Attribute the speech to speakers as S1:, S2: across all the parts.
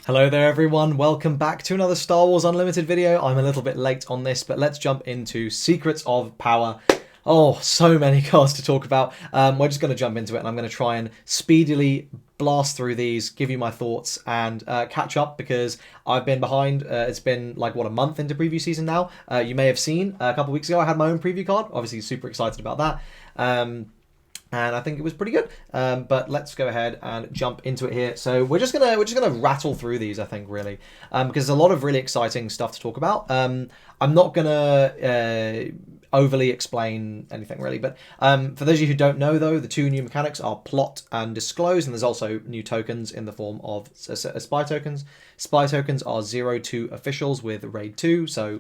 S1: Hello there everyone, welcome back to another Star Wars Unlimited video. I'm a little bit late on this, but let's jump into Secrets of Power. Oh, so many cards to talk about. We're just going to jump into it and I'm going to try and speedily blast through these, give you my thoughts and catch up because I've been behind. It's been like, what, a month into preview season now? You may have seen a couple weeks ago I had my own preview card. Obviously super excited about that. And I think it was pretty good. But let's go ahead and jump into it here. So we're just gonna rattle through these, I think, really, because there's a lot of really exciting stuff to talk about. I'm not gonna overly explain anything really, but for those of you who don't know, though, the two new mechanics are plot and disclose, and there's also new tokens in the form of spy tokens. Spy tokens are 0-2 officials with raid 2, so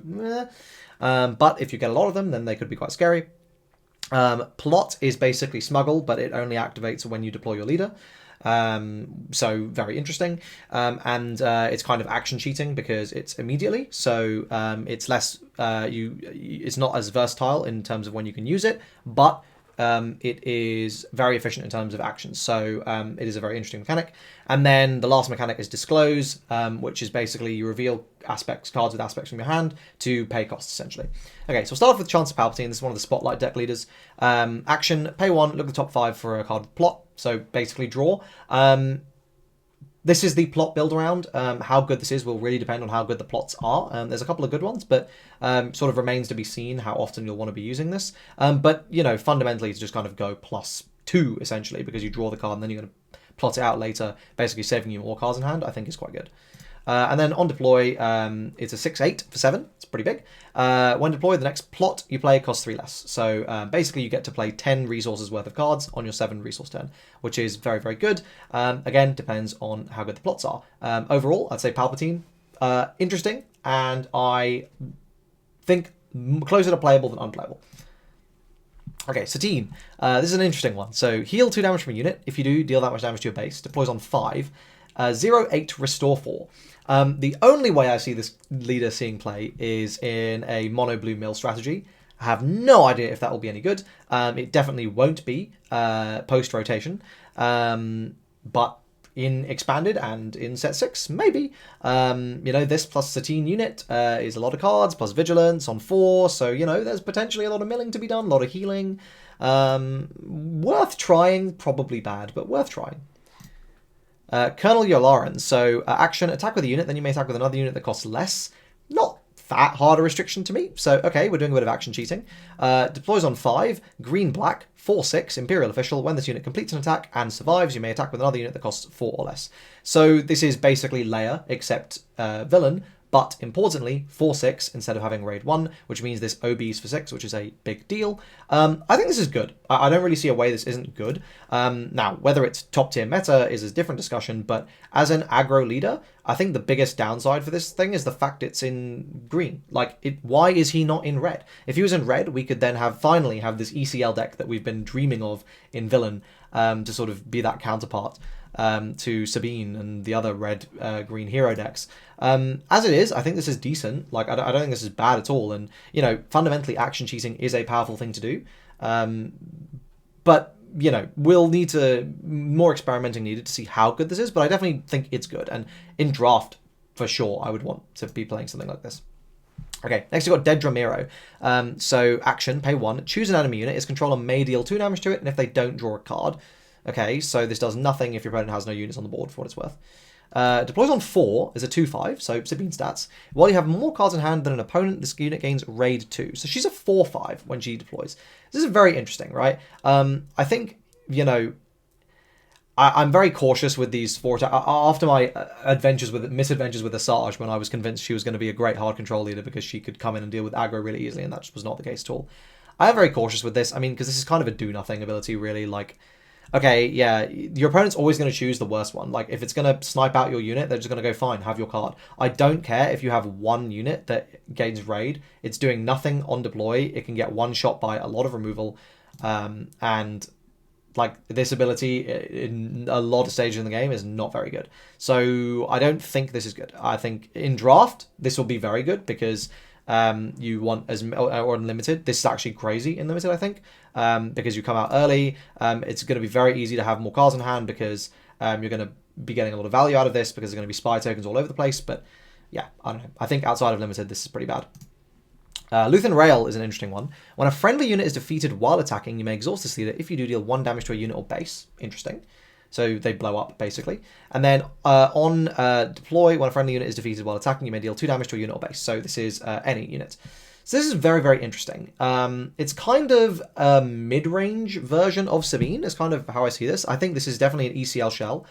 S1: but if you get a lot of them, then they could be quite scary. Plot is basically smuggle, but it only activates when you deploy your leader. So very interesting. And it's kind of action cheating because it's immediately. So it's less, it's not as versatile in terms of when you can use it, but it is very efficient in terms of actions. So it is a very interesting mechanic. And then the last mechanic is disclose, which is basically you reveal cards with aspects from your hand to pay costs, essentially. Okay, so we'll start off with Chance of Palpatine. This is one of the Spotlight deck leaders. Action, pay 1, look at the top 5 for a card with plot. So basically draw. This is the plot build around. How good this is will really depend on how good the plots are. There's a couple of good ones, but sort of remains to be seen how often you'll want to be using this. But, you know, fundamentally to just kind of go +2, essentially, because you draw the card and then you're going to plot it out later, basically saving you more cards in hand, I think is quite good. And then on deploy, it's a 6/8 for 7. It's pretty big. When deployed, the next plot you play costs 3 less. So basically you get to play 10 resources worth of cards on your 7 resource turn, which is very, very good. Again, depends on how good the plots are. Overall, I'd say Palpatine, interesting, and I think closer to playable than unplayable. Okay, Satine. This is an interesting one. So heal 2 damage from a unit. If you do, deal that much damage to your base. Deploys on 5. 0/8, restore 4. The only way I see this leader seeing play is in a mono blue mill strategy. I have no idea if that will be any good. It definitely won't be post rotation, but in expanded and in set 6, maybe. You know, this plus Satine unit is a lot of cards plus vigilance on 4, so you know there's potentially a lot of milling to be done, a lot of healing. Worth trying, probably bad, but worth trying. Colonel Yularen. So action, attack with a unit, then you may attack with another unit that costs less. Not that hard a restriction to me. So, okay, we're doing a bit of action cheating. Deploys on 5, green-black, 4/6, Imperial Official. When this unit completes an attack and survives, you may attack with another unit that costs 4 or less. So this is basically Leia, except villain, but importantly, 4/6 instead of having raid 1, which means this OBs for 6, which is a big deal. I think this is good. I don't really see a way this isn't good. Now, whether it's top tier meta is a different discussion, but as an aggro leader, I think the biggest downside for this thing is the fact it's in green. Like, why is he not in red? If he was in red, we could then finally have this ECL deck that we've been dreaming of in villain to sort of be that counterpart to Sabine and the other red green hero decks. As it is, I think this is decent. Like, I don't think this is bad at all. And, you know, fundamentally action cheating is a powerful thing to do. But, you know, we'll need more experimenting needed to see how good this is, but I definitely think it's good. And in draft, for sure, I would want to be playing something like this. Okay, next we've got Dead Dramiro. So action, pay 1, choose an enemy unit. Its controller may deal 2 damage to it, and if they don't, draw a card. Okay, so this does nothing if your opponent has no units on the board, for what it's worth. Deploys on 4 is a 2/5, so Sabine stats. While you have more cards in hand than an opponent, this unit gains raid 2. So she's a 4/5 when she deploys. This is very interesting, right? I think, you know, I'm very cautious with these 4 after my misadventures with Asajj, when I was convinced she was going to be a great hard control leader because she could come in and deal with aggro really easily, and that just was not the case at all. I am very cautious with this. I mean, because this is kind of a do-nothing ability, really. Like, okay, yeah, your opponent's always going to choose the worst one. Like, if it's going to snipe out your unit, they're just going to go, fine, have your card. I don't care if you have one unit that gains raid. It's doing nothing on deploy. It can get one shot by a lot of removal. And, like, this ability in a lot of stages in the game is not very good. So I don't think this is good. I think in draft, this will be very good because you want or unlimited. This is actually crazy in limited, I think, because you come out early. It's going to be very easy to have more cards in hand because you're going to be getting a lot of value out of this because there's going to be spy tokens all over the place. But yeah, I don't know. I think outside of limited, this is pretty bad. Luthen Rail is an interesting one. When a friendly unit is defeated while attacking, you may exhaust this leader if you do deal 1 damage to a unit or base. Interesting. So they blow up, basically. And then on deploy, when a friendly unit is defeated while attacking, you may deal 2 damage to a unit or base. So this is any unit. So this is very, very interesting. It's kind of a mid-range version of Sabine, is kind of how I see this. I think this is definitely an ECL shell.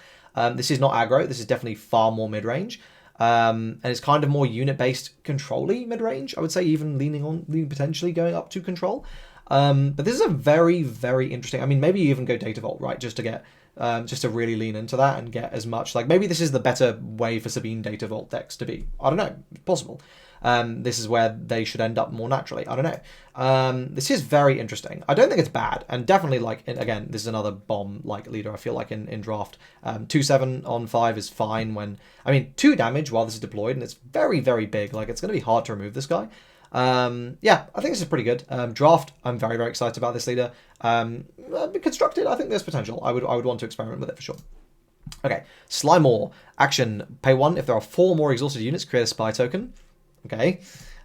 S1: This is not aggro. This is definitely far more mid-range. And it's kind of more unit-based control-y mid-range, I would say, even leaning potentially going up to control. But this is a very, very interesting... I mean, maybe you even go Data Vault, right, just to get... just to really lean into that and get as much... Like, maybe this is the better way for Sabine Data Vault decks to be. I don't know. It's possible. This is where they should end up more naturally. I don't know. This is very interesting. I don't think it's bad. And definitely, like, again, this is another bomb-like leader, I feel like, in draft. 2/7 on 5 is fine when... I mean, 2 damage while this is deployed, and it's very, very big. Like, it's going to be hard to remove this guy. Yeah, I think this is pretty good. Draft, I'm very, very excited about this leader. Constructed, I think there's potential. I would want to experiment with it for sure. Okay, Slimore. Action. Pay 1. If there are 4 more exhausted units, create a spy token. Okay.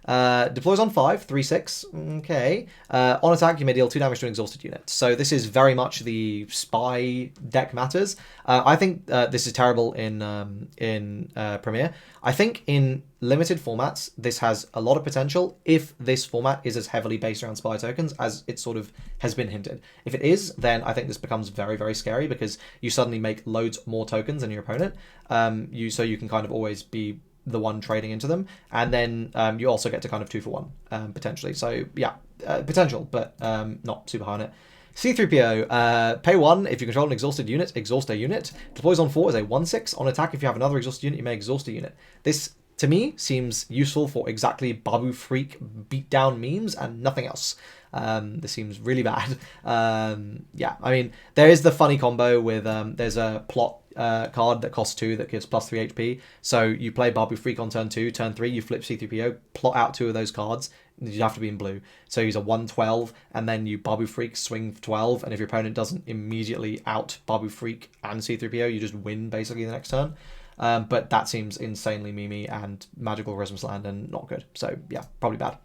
S1: Deploys on 5, 3/6. Okay. On attack, you may deal 2 damage to an exhausted unit. So this is very much the spy deck matters. I think this is terrible in Premier. I think in limited formats, this has a lot of potential if this format is as heavily based around spy tokens as it sort of has been hinted. If it is, then I think this becomes very, very scary because you suddenly make loads more tokens than your opponent. So you can kind of always be the one trading into them, and then you also get to kind of 2 for 1 potentially. So yeah, potential, but not super high on it. C3PO, pay 1 if you control an exhausted unit, exhaust a unit. Deploys on 4 is a 1/6. On attack, if you have another exhausted unit, you may exhaust a unit. This to me seems useful for exactly Babu Freak beatdown memes and nothing else. This seems really bad. Yeah, I mean, there is the funny combo with there's a plot card that costs 2 that gives +3 HP. So you play Babu Freak on turn 2, turn 3, you flip C3PO, plot out 2 of those cards. You have to be in blue. So you use a 1/12, and then you Babu Freak, swing for 12, and if your opponent doesn't immediately out Babu Freak and C3PO, you just win basically the next turn. But that seems insanely memey and magical Christmas land and not good. So yeah, probably bad.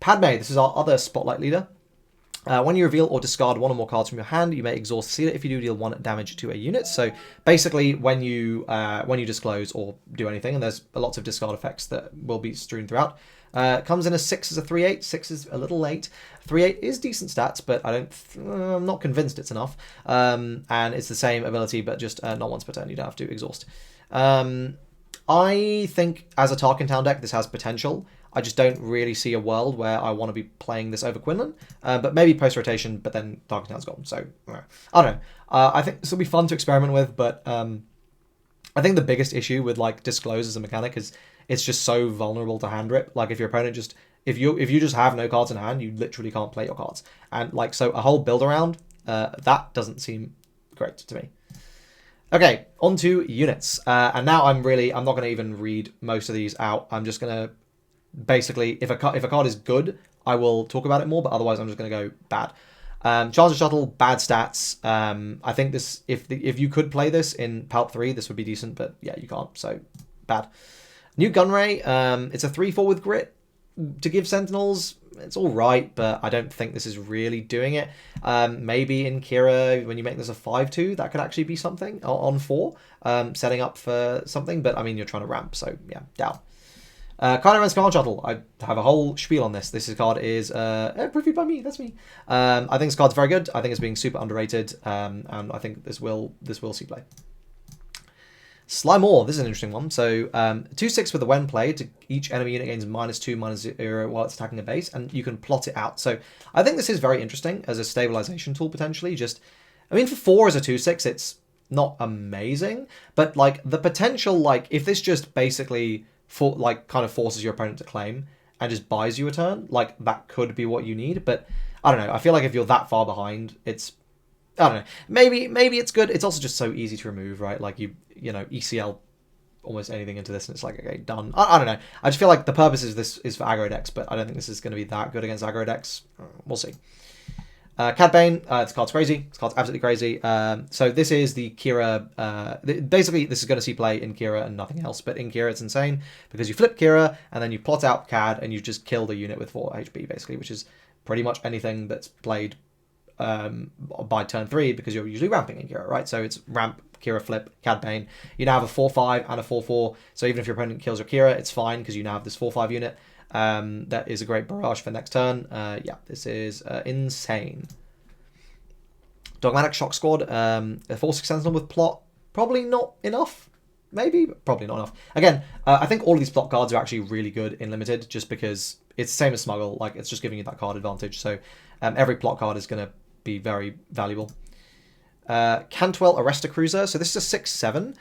S1: Padme, this is our other spotlight leader. When you reveal or discard 1 or more cards from your hand, you may exhaust this leader if you do deal 1 damage to a unit. So basically, when you disclose or do anything, and there's lots of discard effects that will be strewn throughout, comes in a 6 as a 3/8. 6 is a little late. 3/8 is decent stats, but I'm not convinced it's enough. And it's the same ability, but just not once per turn. You don't have to exhaust. I think as a Tarkin Town deck, this has potential. I just don't really see a world where I want to be playing this over Quinlan. But maybe post-rotation, but then Tarkin Town's gone. So, I don't know. I think this will be fun to experiment with, but I think the biggest issue with, like, Disclose as a mechanic is it's just so vulnerable to hand rip. Like, if your opponent just... If you just have no cards in hand, you literally can't play your cards. And, like, so a whole build around, that doesn't seem great to me. Okay, on to units. And now I'm not going to even read most of these out. I'm just going to... Basically, if a card is good, I will talk about it more, but otherwise I'm just going to go bad. Chancellor Shuttle, bad stats. I think this, if you could play this in Palp 3, this would be decent, but yeah, you can't, so bad. New Gunray, it's a 3/4 with grit. To give Sentinels, it's alright, but I don't think this is really doing it. Maybe in Kira, when you make this a 5/2, that could actually be something on 4, setting up for something, but I mean, you're trying to ramp, so yeah, down. Kylo Ren's Command Shuttle. I have a whole spiel on this. This card is previewed by me. That's me. I think this card's very good. I think it's being super underrated, and I think this will see play. Slimore. This is an interesting one. So 2/6 with the when played, to each enemy unit gains -2/-0 while it's attacking a base, and you can plot it out. So I think this is very interesting as a stabilization tool potentially. I mean, for 4 as a 2/6, it's not amazing, but like the potential, like if this just basically kind of forces your opponent to claim and just buys you a turn, like that could be what you need. But I don't know. I feel like if you're that far behind, I don't know. Maybe it's good. It's also just so easy to remove, right? Like you know, ECL almost anything into this and it's like, okay, done. I don't know. I just feel like the purpose of this is for aggro decks, but I don't think this is going to be that good against aggro decks. We'll see. Cad Bane, this card's crazy. This card's absolutely crazy. So this is the Kira. Basically, this is going to see play in Kira and nothing else. But in Kira, it's insane because you flip Kira and then you plot out Cad and you just kill the unit with 4 HP, basically, which is pretty much anything that's played by turn 3 because you're usually ramping in Kira, right? So it's ramp, Kira, flip, Cad Bane. You now have a 4/5 and a 4/4. So even if your opponent kills your Kira, it's fine because you now have this 4/5 unit. That is a great barrage for next turn. Yeah, this is insane. Dogmatic Shock Squad, a 4/6 Sentinel with plot, probably not enough. Maybe, probably not enough. Again, I think all of these plot cards are actually really good in Limited, just because it's the same as Smuggle. Like, it's just giving you that card advantage. So every plot card is going to be very valuable. Cantwell Arrester Cruiser. So this is a 6/7.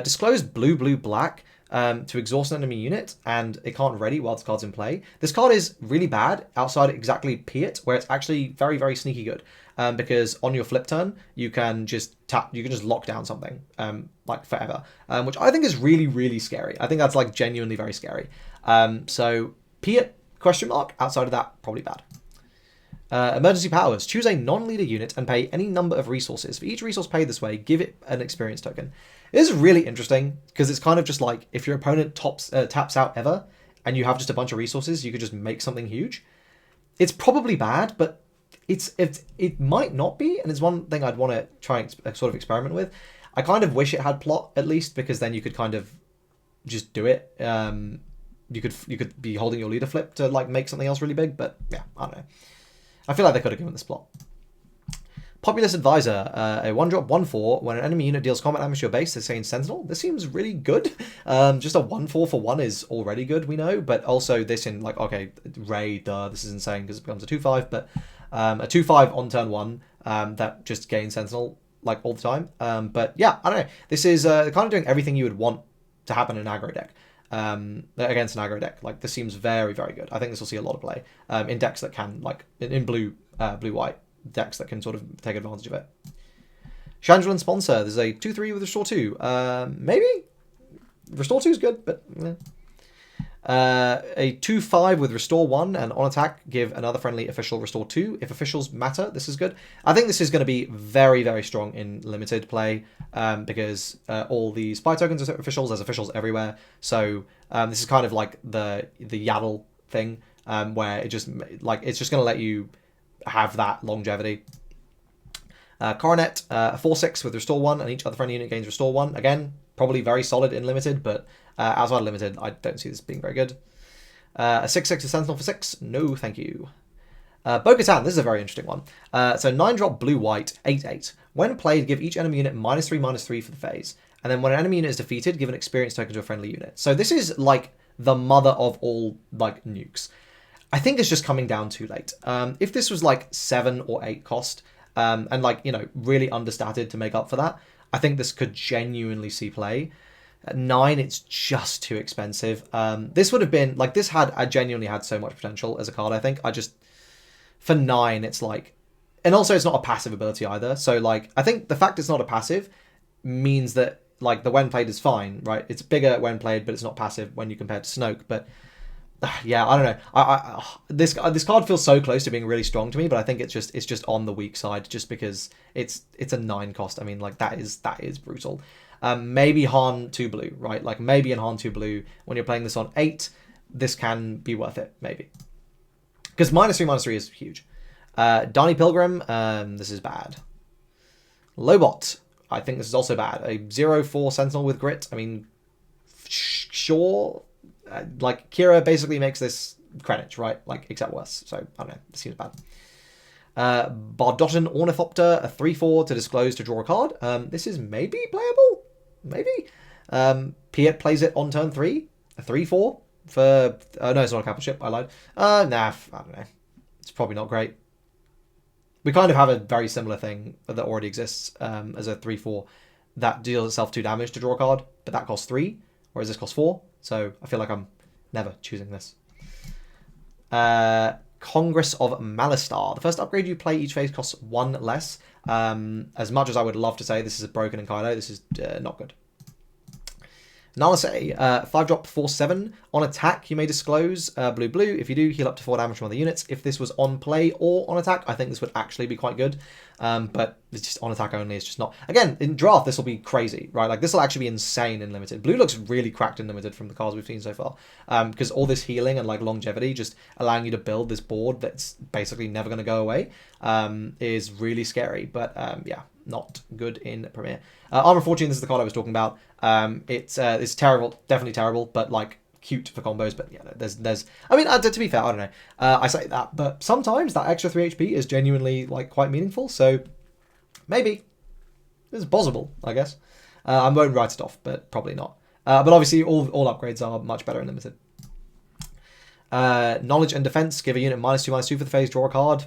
S1: Disclose blue, blue, black. To exhaust an enemy unit, and it can't ready while this card's in play. This card is really bad outside exactly Piet, where it's actually very, very sneaky good. Because on your flip turn, you can just lock down something, like forever. Which I think is really, really scary. I think that's like genuinely very scary. So Piet, ? Outside of that, probably bad. Emergency powers. Choose a non-leader unit and pay any number of resources. For each resource paid this way, give it an experience token. This is really interesting because it's kind of just like if your opponent taps out ever and you have just a bunch of resources, you could just make something huge. It's probably bad, but it might not be, and it's one thing I'd want to try and sort of experiment with. I kind of wish it had plot at least, because then you could kind of just do it. You could be holding your leader flip to like make something else really big, but yeah, I don't know. I feel like they could have given this plot. Populous Advisor, a 1-drop 1/4. When an enemy unit deals combat damage to your base, they say in Sentinel. This seems really good. Just a 1/4 for 1 is already good, we know. But also this in, like, okay, Ray, duh, this is insane because it becomes a 2/5. But a 2/5 on turn 1 that just gains Sentinel, like, all the time. But yeah, I don't know. This is kind of doing everything you would want to happen in an aggro deck. Against an aggro deck. Like, this seems very, very good. I think this will see a lot of play in decks that can, like, in blue-white. Decks that can sort of take advantage of it. Chandrilan Sponsor. There's a 2/3 with Restore 2. Maybe? Restore 2 is good, but... Yeah. A 2/5 with Restore 1, and on attack, give another friendly official Restore 2. If officials matter, this is good. I think this is going to be very, very strong in limited play, because all the spy tokens are officials. There's officials everywhere. So this is kind of like the Yaddle thing, where it's just going to let you have that longevity. Coronet, a 4/6 with Restore 1, and each other friendly unit gains Restore 1. Again, probably very solid in Limited, but outside of Limited, I don't see this being very good. A 6/6 Sentinel for 6. No, thank you. Bo-Katan, this is a very interesting one. So 9-drop blue-white, 8/8. When played, give each enemy unit -3/-3 for the phase. And then when an enemy unit is defeated, give an experience token to a friendly unit. So this is like the mother of all like nukes. I think it's just coming down too late. If this was like 7 or 8 cost, and like, you know, really understated to make up for that, I think this could genuinely see play. At 9, it's just too expensive. This would have been, like, I genuinely had so much potential as a card, I think. For 9, it's like, and also it's not a passive ability either. So, like, I think the fact it's not a passive means that, like, the when played is fine, right? It's bigger when played, but it's not passive when you compare it to Snoke, but... Yeah, I don't know. This card feels so close to being really strong to me, but I think it's just on the weak side, just because it's a 9 cost. I mean, like, that is brutal. Maybe Han 2 blue, right? Like, maybe in Han 2 blue, when you're playing this on 8, this can be worth it, maybe. Because -3/-3 is huge. Darny Pilgrim, this is bad. Lobot, I think this is also bad. A 0/4 Sentinel with Grit. I mean, sure. Like, Kira basically makes this Greenwich, right? Like, except worse. So, I don't know. This seems bad. Bardotan Ornithopter, a 3/4 to disclose to draw a card. This is maybe playable? Maybe? Piet plays it on turn 3. A 3/4 for... no, it's not a capital ship. I lied. Nah, I don't know. It's probably not great. We kind of have a very similar thing that already exists as a 3/4 that deals itself 2 damage to draw a card, but that costs 3, whereas this costs 4. So I feel like I'm never choosing this. Congress of Malistar. The first upgrade you play each phase costs 1 less. As much as I would love to say this is broken in Kaido, this is not good. Nalase, 5-drop 4/7. On attack, you may disclose blue blue. If you do, heal up to 4 damage from other units. If this was on play or on attack, I think this would actually be quite good. But it's just on attack only. It's just not. Again, in draft, this will be crazy, right? Like this will actually be insane in limited. Blue looks really cracked in limited from the cards we've seen so far. Because all this healing and like longevity, just allowing you to build this board that's basically never going to go away, is really scary. But yeah, not good in Premier. Armor Fortune, this is the card I was talking about. It's terrible, definitely terrible, but like cute for combos. But yeah, there's. I mean, to be fair, I don't know. I say that, but sometimes that extra 3 HP is genuinely like quite meaningful. So maybe it's possible, I guess. I won't write it off, but probably not. But obviously, all upgrades are much better in limited. Knowledge and defense, give a unit -2/-2 for the phase, draw a card.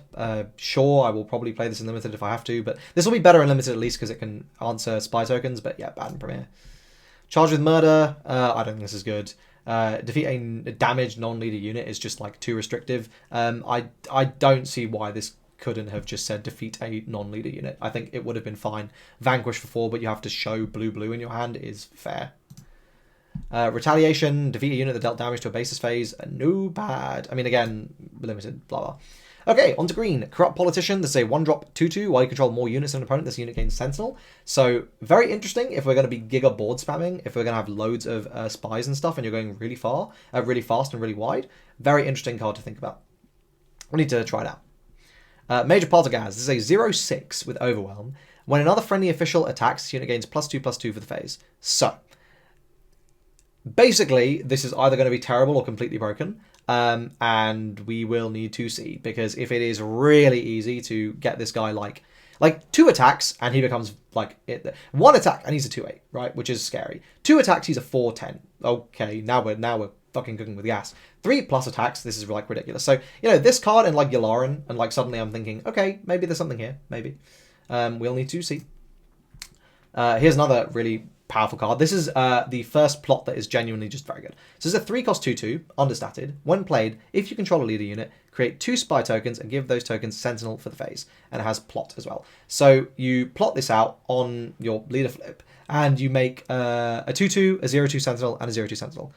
S1: Sure, I will probably play this in limited if I have to, but this will be better in limited at least because it can answer spy tokens, but yeah, bad in Premier. Charged with murder, I don't think this is good. Defeat a damaged non-leader unit is just like too restrictive. I don't see why this couldn't have just said defeat a non-leader unit. I think it would have been fine. Vanquish for 4, but you have to show blue in your hand is fair. Retaliation, defeat a unit that dealt damage to a basis phase. No bad. I mean, again, limited, blah, blah. Okay, on to green. Corrupt Politician. This is a 1-drop 2/2. While you control more units than an opponent, this unit gains Sentinel. So, very interesting if we're going to be giga board spamming, if we're going to have loads of spies and stuff, and you're going really far, really fast and really wide. Very interesting card to think about. We need to try it out. Major Poltergaz. This is a 0/6 with Overwhelm. When another friendly official attacks, this unit gains +2/+2 for the phase. So, basically, this is either going to be terrible or completely broken, and we will need to see, because if it is really easy to get this guy like 2 attacks and he becomes like 1 attack and he's a 2/8, right, which is scary. 2 attacks, he's a 4/10. Okay, now we're fucking cooking with gas. 3+ attacks, this is like ridiculous. So this card and like Yularen, and like suddenly I'm thinking, okay, maybe there's something here, maybe. We'll need to see. Here's another really powerful card. This is the first plot that is genuinely just very good. So this is a 3-cost 2/2, understated. When played, if you control a leader unit, create 2 spy tokens and give those tokens Sentinel for the phase. And it has plot as well. So you plot this out on your leader flip, and you make a 2/2, a 0/2 Sentinel, and a 0/2 Sentinel.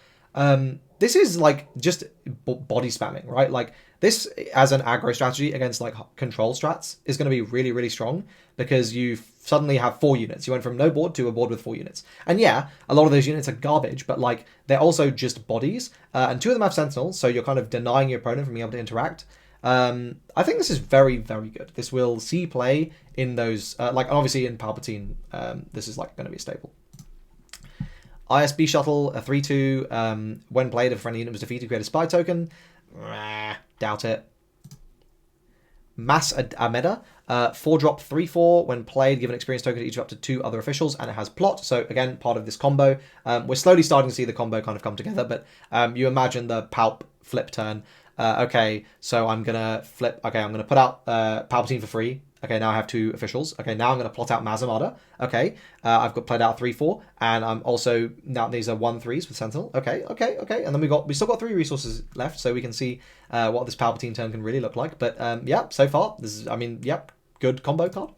S1: This is like just body spamming, right? Like this as an aggro strategy against like control strats is going to be really, really strong, because you suddenly have 4 units. You went from no board to a board with 4 units. And yeah, a lot of those units are garbage, but like they're also just bodies. And 2 of them have Sentinels, so you're kind of denying your opponent from being able to interact. I think this is very, very good. This will see play in those, like obviously in Palpatine, this is like going to be a staple. ISB Shuttle, a 3/2. When played, if a friendly unit was defeated, create a spy token. Doubt it. Mass Ameda, 4-drop 3/4. When played, give an experience token to each up to 2 other officials, and it has plot. So again, part of this combo. We're slowly starting to see the combo kind of come together, but you imagine the Palp flip turn. Okay, so I'm gonna flip. Okay, I'm gonna put out Palpatine for free. Okay, now I have 2 officials. Okay, now I'm going to plot out Mazamada. Okay, I've got played out 3/4, and I'm also now these are 1/3s with Sentinel. Okay, and then we still got 3 resources left, so we can see what this Palpatine turn can really look like. But yeah, so far this is, I mean, yep, good combo card.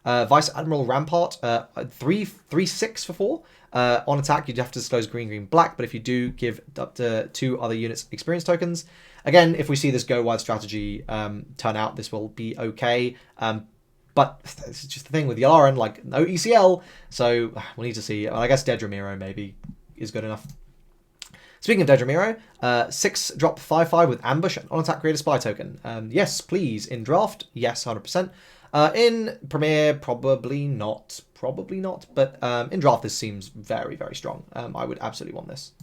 S1: Vice Admiral Rampart, 3/6 for 4. On attack, you'd have to disclose green, black, but if you do, give up to 2 other units experience tokens. Again, if we see this go wide strategy turn out, this will be okay. But it's just the thing with Yularen, like no ECL, so we'll need to see. I guess Dedramiro maybe is good enough. Speaking of Dedramiro, 6-drop 5/5 with Ambush, on attack create a spy token. Yes, please. In draft, yes, 100%. In Premier, probably not, but in draft this seems very, very strong. I would absolutely want this.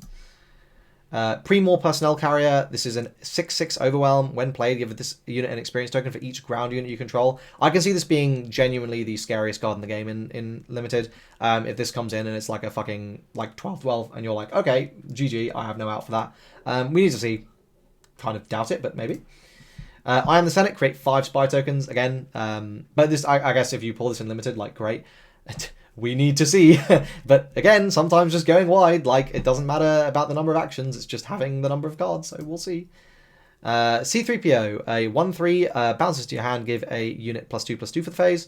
S1: Pre-More Personnel Carrier, this is a 6/6 Overwhelm. When played, give this unit an experience token for each ground unit you control. I can see this being genuinely the scariest card in the game in Limited. If this comes in and it's like a fucking like 12/12 and you're like, okay, GG, I have no out for that. We need to see. Kind of doubt it, but maybe. I am the Senate, create 5 spy tokens again. But this, I guess if you pull this in Limited, like great. We need to see. But again, sometimes just going wide, like it doesn't matter about the number of actions, it's just having the number of cards, so we'll see. C3PO, a 1/3, bounces to your hand, give a unit +2/+2 for the phase.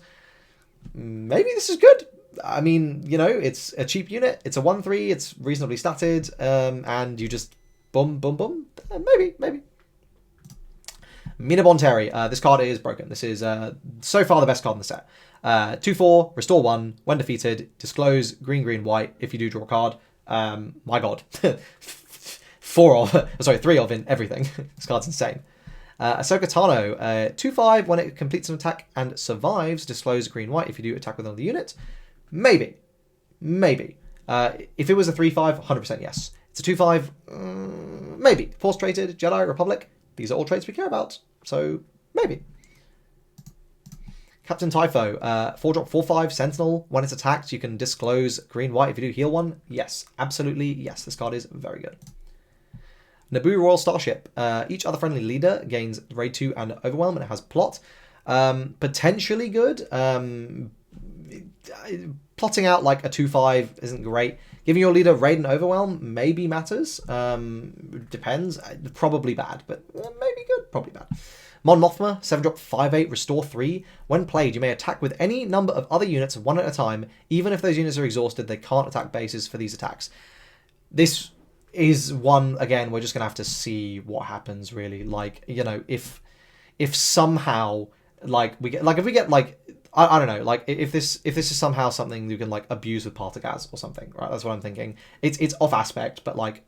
S1: Maybe this is good. I mean, you know, it's a cheap unit. It's a 1/3. It's reasonably statted, and you just boom, boom, boom. Maybe. Mina Bonteri. This card is broken. This is so far the best card in the set. 2/4, restore 1. When defeated, disclose green, green, white. If you do draw a card, my god, 3 of in everything. This card's insane. Ahsoka Tano, 2/5. When it completes an attack and survives, disclose green, white. If you do attack with another unit, maybe. If it was a 3/5, 100% yes. It's a 2/5, maybe. Force traded, Jedi, Republic. These are all traits we care about, so maybe. Captain Typho, 4-drop, 4/5, Sentinel. When it's attacked, you can disclose green, white. If you do heal 1, yes, absolutely yes. This card is very good. Naboo Royal Starship. Each other friendly leader gains Raid 2 and Overwhelm, and it has plot. Potentially good. Plotting out like a 2/5 isn't great. Giving your leader Raid and Overwhelm maybe matters. Depends. Probably bad, but maybe good. Probably bad. Mon Mothma, 7-drop, 5/8, restore 3. When played, you may attack with any number of other units one at a time. Even if those units are exhausted, they can't attack bases for these attacks. This is one, again, we're just going to have to see what happens, really. Like, you know, if somehow, like, we get, like, if we get, like, I don't know, like, if this is somehow something you can, like, abuse with Partagaz or something, right? That's what I'm thinking. It's off aspect, but, like,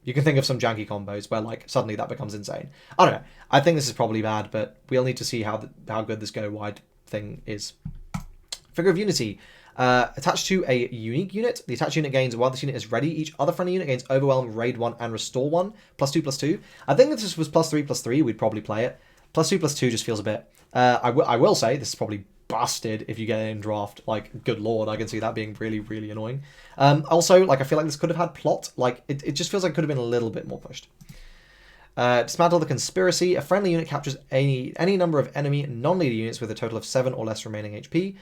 S1: you can think of some janky combos where, like, suddenly that becomes insane. I don't know. I think this is probably bad, but we'll need to see how good this go-wide thing is. Figure of Unity. Attached to a unique unit. The attached unit gains while this unit is ready. Each other friendly unit gains Overwhelm, Raid 1, and Restore 1. +2/+2. I think if this was +3/+3, we'd probably play it. +2/+2 just feels a bit... I will say, this is probably busted if you get it in draft. Like, good lord, I can see that being really, really annoying. Also, like, I feel like this could have had plot. Like, it just feels like it could have been a little bit more pushed. Dismantle the Conspiracy. A friendly unit captures any number of enemy non-leader units with a total of 7 or less remaining HP.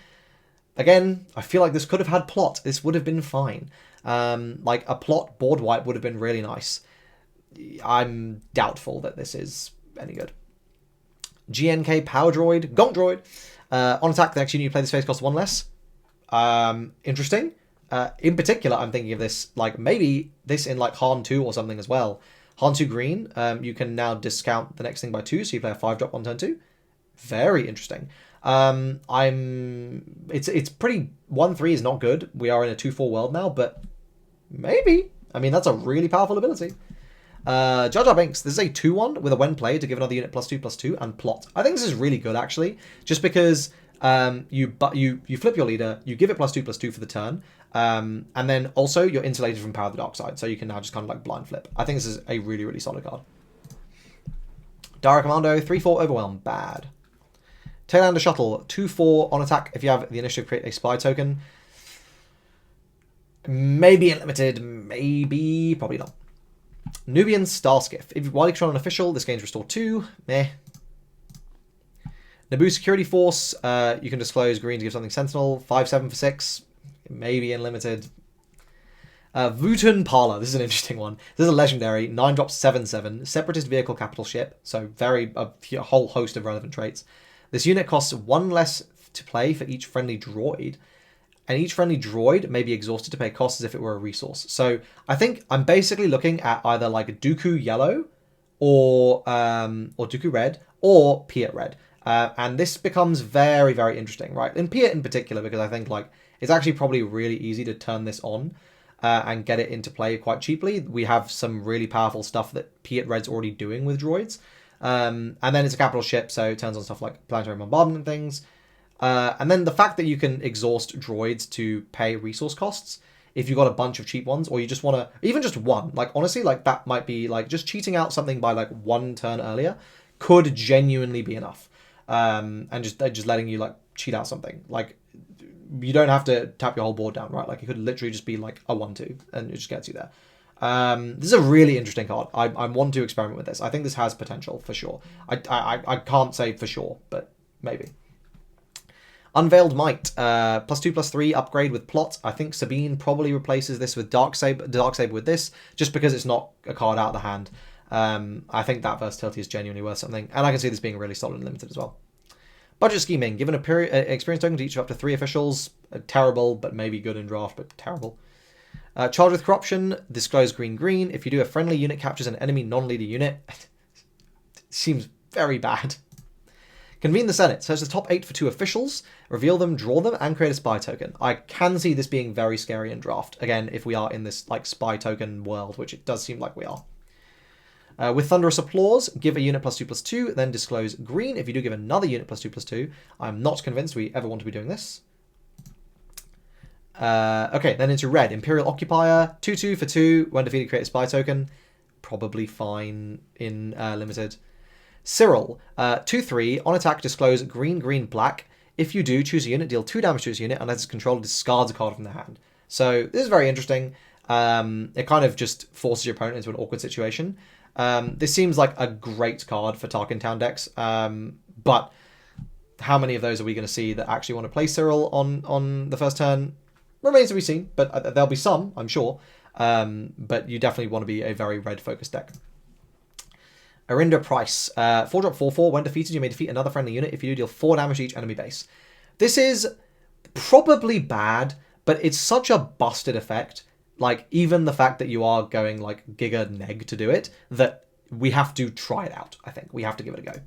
S1: Again, I feel like this could have had plot. This would have been fine. Like, a plot board wipe would have been really nice. I'm doubtful that this is any good. GNK Power Droid. Gonk Droid. On attack, the next unit you play this phase costs 1 less. Interesting. In particular, I'm thinking of this, like, maybe this in, like, Han 2 or something as well. Han 2 green, you can now discount the next thing by 2, so you play a 5-drop on turn 2. Very interesting. It's pretty... 1/3 is not good. We are in a 2/4 world now, but maybe. I mean, that's a really powerful ability. Jar Jar Binks. This is a 2/1 with a when played to give another unit +2/+2 and plot. I think this is really good, actually, just because you flip your leader, you give it +2/+2 for the turn, and then also you're insulated from Power of the Dark Side, so you can now just kind of like blind flip. I think this is a really, really solid card. Dara Commando, 3/4 Overwhelm, bad. Taylander Shuttle, 2/4 on attack. If you have the initiative, create a spy token. Maybe unlimited, maybe, probably not. Nubian Starskiff. While you control an official, this gains Restore 2. Meh. Naboo Security Force. You can disclose green to give something Sentinel. 5/7 for 6. Maybe unlimited. Vutun Parlor. This is an interesting one. This is a legendary. 9-drop 7/7. Separatist vehicle capital ship. So a whole host of relevant traits. This unit costs 1 less to play for each friendly droid. And each friendly droid may be exhausted to pay costs as if it were a resource. So I think I'm basically looking at either like Dooku Yellow or Dooku Red or Piet Red. And this becomes very, very interesting, right? In Piet in particular, because I think like it's actually probably really easy to turn this on and get it into play quite cheaply. We have some really powerful stuff that Piet Red's already doing with droids. And then it's a capital ship, so it turns on stuff like planetary bombardment and things. And then the fact that you can exhaust droids to pay resource costs, if you've got a bunch of cheap ones, or you just want to, even just one, like honestly, like that might be like just cheating out something by like 1 turn earlier could genuinely be enough. And just letting you like cheat out something. Like you don't have to tap your whole board down, right? Like it could literally just be like a 1/2 and it just gets you there. This is a really interesting card. I want to experiment with this. I think this has potential for sure. I can't say for sure, but maybe. Unveiled Might, +2/+3 upgrade with plot. I think Sabine probably replaces this with Darksaber with this, just because it's not a card out of the hand. I think that versatility is genuinely worth something, and I can see this being really solid and limited as well. Budget scheming. Given an experience token to each of up to 3 officials. Terrible, but maybe good in draft, but terrible. Charged with corruption. Disclose green. If you do, a friendly unit captures an enemy non-leader unit. Seems very bad. Convene the Senate. Search the top 8 for 2 officials, reveal them, draw them, and create a spy token. I can see this being very scary in draft. Again, if we are in this like spy token world, which it does seem like we are. With thunderous applause, give a unit +2/+2, then disclose green. If you do give another unit +2/+2, I'm not convinced we ever want to be doing this. Okay, then into red. Imperial Occupier, 2/2 for 2. When defeated, create a spy token. Probably fine in limited. Cyril, 2/3. On attack, disclose green, black. If you do, choose a unit, deal 2 damage to its unit, unless its controller discards a card from their hand. So this is very interesting. It kind of just forces your opponent into an awkward situation. This seems like a great card for Tarkin Town decks, but how many of those are we going to see that actually want to play Cyril on the first turn? Remains to be seen, but there'll be some, I'm sure. But you definitely want to be a very red-focused deck. Arinda Price, 4-drop 4/4. When defeated, you may defeat another friendly unit. If you do, deal 4 damage to each enemy base. This is probably bad, but it's such a busted effect. Like, even the fact that you are going, like, Giga Neg to do it, that we have to try it out, I think. We have to give it a go.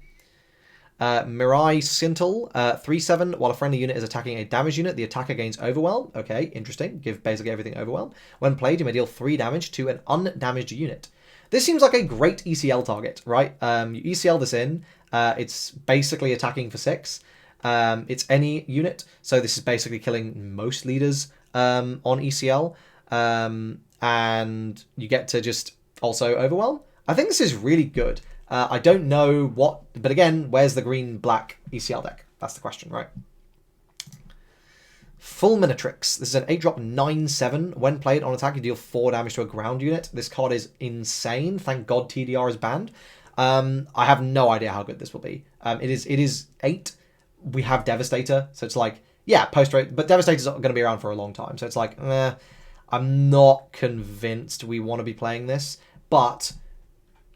S1: Mirai Scintil, 3/7. While a friendly unit is attacking a damage unit, the attacker gains Overwhelm. Okay, interesting. Give basically everything Overwhelm. When played, you may deal 3 damage to an undamaged unit. This seems like a great ECL target, right? You ECL this in. It's basically attacking for 6. It's any unit, so this is basically killing most leaders on ECL. And you get to just also Overwhelm. I think this is really good. I don't know what, but again, where's the green-black ECL deck? That's the question, right? Fulminatrix. This is an 8-drop 9/7. When played on attack, you deal 4 damage to a ground unit. This card is insane. Thank God TDR is banned. I have no idea how good this will be. It is 8. We have Devastator, so it's like, yeah, post-rate, but Devastator's going to be around for a long time, so it's like, I'm not convinced we want to be playing this, but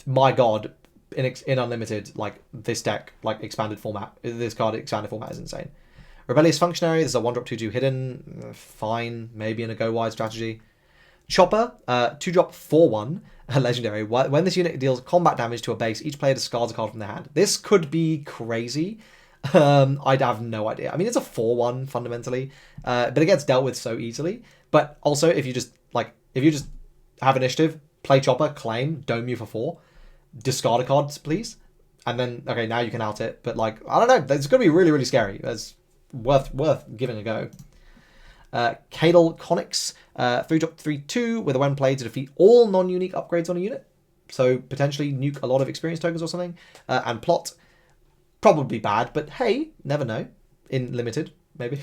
S1: my God, in Unlimited, like, this deck, like, expanded format, this card expanded format is insane. Rebellious Functionary, this is a 1-drop 2/2 hidden, fine, maybe in a go-wide strategy. Chopper, 2-drop 4/1, a legendary. When this unit deals combat damage to a base, each player discards a card from their hand. This could be crazy. I'd have no idea. I mean, it's a 4/1 fundamentally, but it gets dealt with so easily. But also, if you just have initiative, play Chopper, claim, dome you for 4, discard a card, please, and then okay, now you can out it. But like, I don't know, it's gonna be really, really scary. It's worth giving a go. Cadal Conics, 3-drop 3/2 with a when played to defeat all non-unique upgrades on a unit. So potentially nuke a lot of experience tokens or something. And plot, probably bad, but hey, never know. In limited, maybe.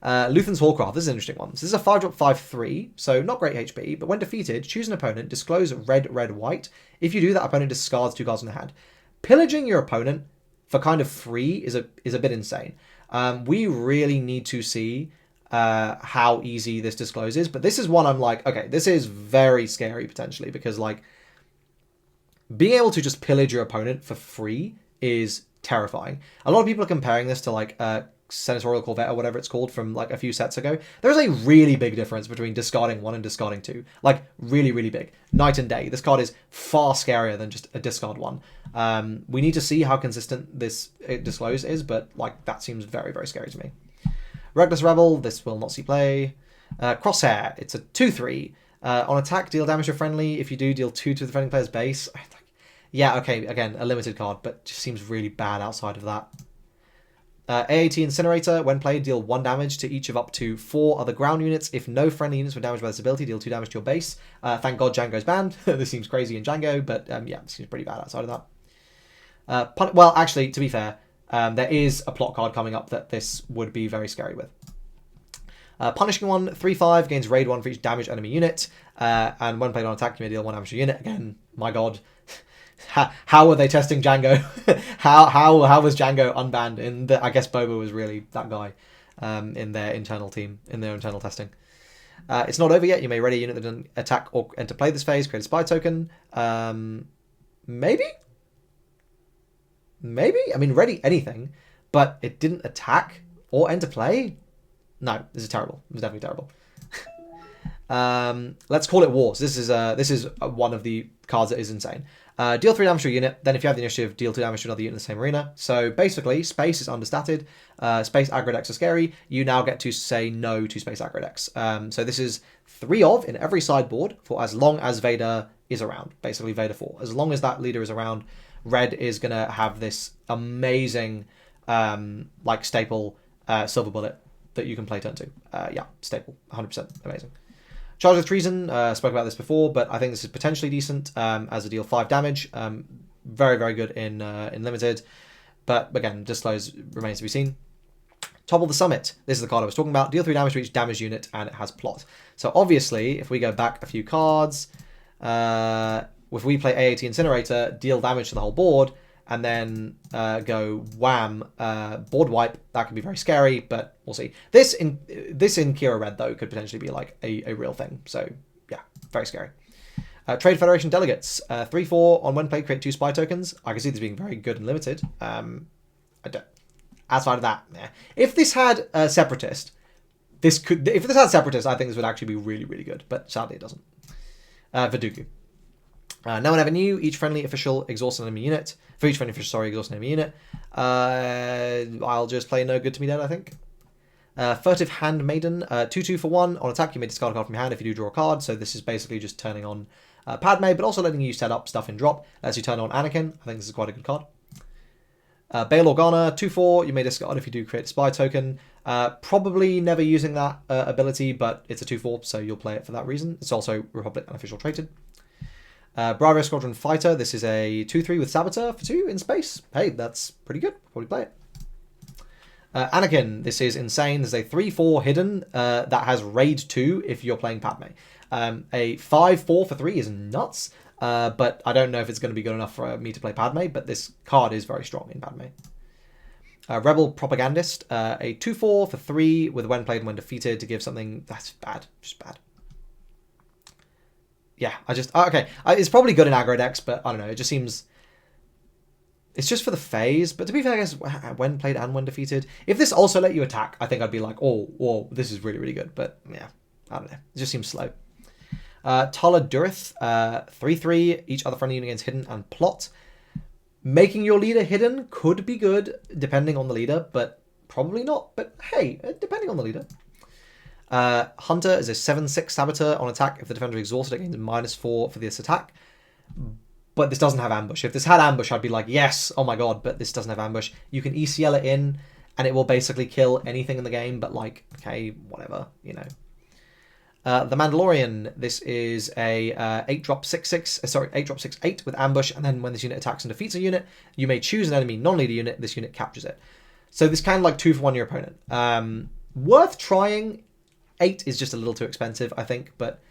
S1: Luthen's Hallcraft, this is an interesting one. This is a 5-drop 5/3, so not great HP, but when defeated, choose an opponent, disclose red, white. If you do, that opponent discards 2 cards in their hand. Pillaging your opponent for kind of free is a bit insane. We really need to see how easy this disclose is, but this is one I'm like, okay, this is very scary potentially, because like, being able to just pillage your opponent for free is terrifying. A lot of people are comparing this to like Senatorial Corvette or whatever it's called from like a few sets ago. There's a really big difference between discarding 1 and discarding 2. Like, really, really big. Night and day. This card is far scarier than just a discard 1. We need to see how consistent this disclose is, but like, that seems very, very scary to me. Reckless Rebel, this will not see play. Crosshair, it's a 2/3. On attack, deal damage to friendly. If you do, deal 2 to the friendly player's base. Yeah, okay, again, a limited card, but just seems really bad outside of that. AAT Incinerator, when played, deal 1 damage to each of up to 4 other ground units. If no friendly units were damaged by this ability, deal 2 damage to your base. Thank God Django's banned. This seems crazy in Django, but yeah, it seems pretty bad outside of that. Well, actually, to be fair, there is a plot card coming up that this would be very scary with. Punishing one, 3/5, gains raid 1 for each damaged enemy unit. And when played on attack, you may deal 1 damage to a unit. Again, my God. How were they testing Django? how was Django unbanned? I guess Boba was really that guy in their internal team, in their internal testing. It's not over yet. You may ready a unit that doesn't attack or enter play this phase. Create a spy token. Maybe. I mean, ready anything. but it didn't attack or enter play. No, this is terrible. It was definitely terrible. Let's call it Wars. This is one of the cards that is insane. Deal 3 damage to a unit, then if you have the initiative, deal 2 damage to another unit in the same arena. So basically, space is understated. Space aggro decks are scary. You now get to say no to space aggro decks. So this is 3 of in every sideboard for as long as Vader is around. Basically, Vader 4. As long as that leader is around, red is going to have this amazing, like, staple silver bullet that you can play turn 2. Yeah, staple. 100%. Amazing. Charge with Treason, spoke about this before, but I think this is potentially decent as a deal 5 damage. Very, very good in Limited. But again, disclose remains to be seen. Topple the Summit. This is the card I was talking about. Deal 3 damage to each damage unit, and it has plot. So obviously, if we go back a few cards, if we play AAT Incinerator, deal damage to the whole board, and then go wham, board wipe, that could be very scary, but we'll see. This in Kira Red, though, could potentially be like a real thing. So, yeah, very scary. Trade Federation Delegates. 3/4 on when played, create 2 spy tokens. I can see this being very good and limited. Outside of that, yeah. If this had Separatist, if this had Separatist, I think this would actually be really, really good. But sadly, it doesn't. Viduku. No one ever knew. Each friendly official exhausts an enemy unit. For each friendly official, sorry, exhausts an enemy unit. I'll just play No Good to Me Dead, I think. Furtive Handmaiden. 2/2 for 1. On attack, you may discard a card from your hand if you do draw a card. So this is basically just turning on Padme, but also letting you set up stuff in drop. Lets you turn on Anakin. I think this is quite a good card. Bail Organa. 2/4. You may discard if you do create a spy token. Probably never using that ability, but it's a 2/4, so you'll play it for that reason. It's also Republic unofficial traded. Bravo Squadron Fighter. This is a 2/3 with Saboteur for 2 in space. Hey, that's pretty good. Probably play it. Anakin. This is insane. There's a 3/4 hidden that has Raid 2 if you're playing Padme. A 5/4 for 3 is nuts, but I don't know if it's going to be good enough for me to play Padme, but this card is very strong in Padme. Rebel Propagandist. A 2/4 for 3 with when played and when defeated to give something that's bad. Just bad. Yeah, okay. It's probably good in aggro decks, but I don't know. It just seems... It's just for the phase. But to be fair, I guess when played and when defeated. If this also let you attack, I think I'd be like, oh, this is really, really good. But yeah, I don't know. It just seems slow. Tala Durith. 3/3. Each other friendly unit gains hidden and plot. Making your leader hidden could be good, depending on the leader, but probably not. But hey, depending on the leader. Hunter is a 7/6 Saboteur on attack. If the defender is exhausted, it gains -4 for this attack. But this doesn't have ambush. If this had ambush, I'd be like, yes, oh my god, but this doesn't have ambush. You can ECL it in, and it will basically kill anything in the game, but like, okay, whatever, you know. The Mandalorian, this is a 8-drop 6/6, 8-drop 6/8 with ambush, and then when this unit attacks and defeats a unit, you may choose an enemy non-leader unit, this unit captures it. So this kind of like 2 for 1 your opponent. Worth trying. 8 is just a little too expensive, I think, but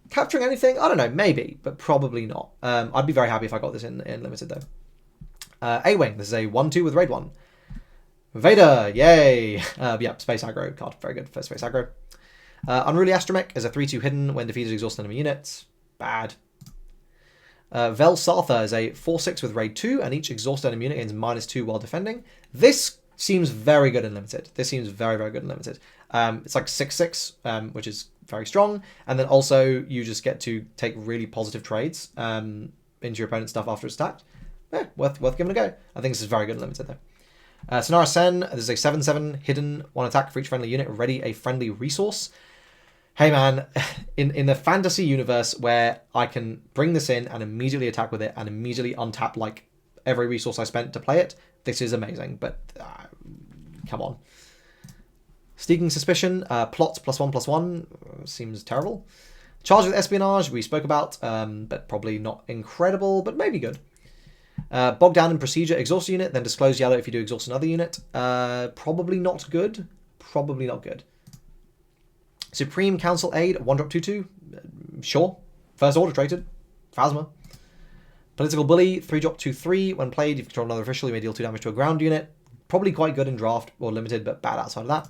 S1: capturing anything, I don't know, maybe, but probably not. I'd be very happy if I got this in Limited, though. A-Wing, this is a 1/2 with Raid 1. Vader, yay! Yeah, Space Aggro card, very good for Space Aggro. Unruly Astromech is a 3/2 hidden when defeated exhaust enemy units. Bad. Vel Sartha is a 4/6 with Raid 2, and each exhaust enemy unit gains -2 while defending. This seems very good in Limited. This seems very, very good in Limited. It's like 6/6, which is very strong. And then also you just get to take really positive trades into your opponent's stuff after it's attacked. Yeah, worth giving a go. I think this is very good in Limited, though. Sonara Sen, there's a 7/7 hidden, 1 attack for each friendly unit. Ready a friendly resource. Hey man, in the fantasy universe where I can bring this in and immediately attack with it and immediately untap like every resource I spent to play it, this is amazing, but come on. Sneaking Suspicion, plot +1/+1, seems terrible. Charge with Espionage, we spoke about, but probably not incredible, but maybe good. Bog down in Procedure, exhaust a unit, then disclose yellow if you do exhaust another unit. Probably not good. Probably not good. Supreme Council Aid, 1-drop 2/2, sure. First Order traded, Phasma. Political Bully, 3-drop 2/3. When played, if you control another official, you may deal 2 damage to a ground unit. Probably quite good in draft or limited, but bad outside of that.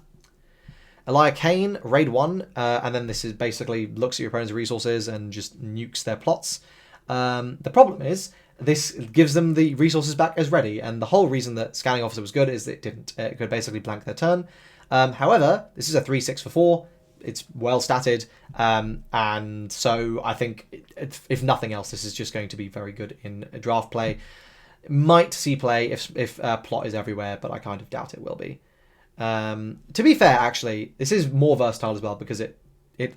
S1: Elia Kane, Raid 1, and then this is basically looks at your opponent's resources and just nukes their plots. The problem is, this gives them the resources back as ready, and the whole reason that Scanning Officer was good is that it didn't. It could basically blank their turn. However, this is a 3/6 for 4. It's well statted, and so I think, if nothing else, this is just going to be very good in draft play. Might see play if plot is everywhere, but I kind of doubt it will be. To be fair, actually, this is more versatile as well because it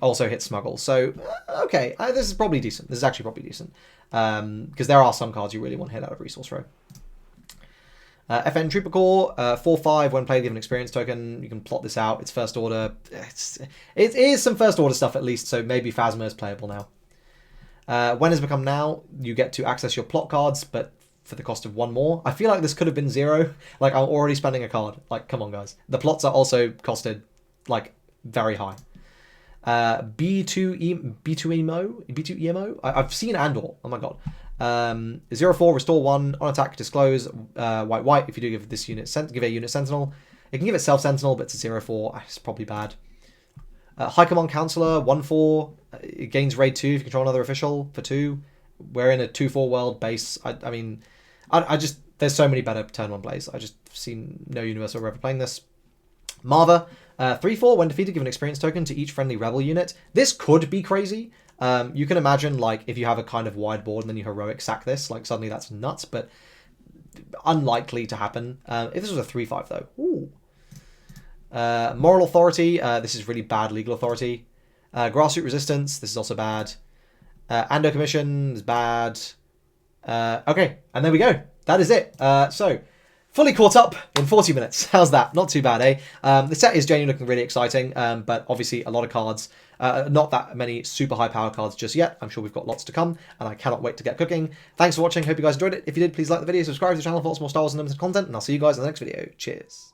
S1: also hits smuggle. So, okay, this is probably decent. This is actually probably decent. Because there are some cards you really want to hit out of Resource Row. FN Trooper Corps, 4/5. When played, give an experience token. You can plot this out. It's first order. It is some first order stuff at least, so maybe Phasma is playable now. When has become now, you get to access your plot cards, but for the cost of 1 more. I feel like this could have been 0. Like, I'm already spending a card. Like, come on, guys. The plots are also costed, like, very high. B2 EMO? I've seen Andor. Oh my god. 0/4, restore 1, on attack, disclose, white. If you do give this unit, give a unit Sentinel. It can give itself Sentinel, but it's a 0/4. It's probably bad. High Command Counselor, 1/4. It gains raid 2 if you control another official for 2. We're in a 2/4 world base. I mean, I just, there's so many better turn 1 plays. I just seen no Universal ever playing this. Marva, 3/4. When defeated, give an experience token to each friendly rebel unit. This could be crazy. You can imagine, like, if you have a kind of wide board and then you heroic sack this, like, suddenly that's nuts, but unlikely to happen. If this was a 3/5 though. Ooh. Moral Authority, this is really bad legal authority. Grassroot Resistance, this is also bad. Andor Commission is bad. Okay, and there we go. That is it. So, fully caught up in 40 minutes. How's that? Not too bad, eh? The set is genuinely looking really exciting, but obviously a lot of cards. Not that many super high power cards just yet. I'm sure we've got lots to come, and I cannot wait to get cooking. Thanks for watching. Hope you guys enjoyed it. If you did, please like the video, subscribe to the channel for lots more Star Wars Unlimited content, and I'll see you guys in the next video. Cheers.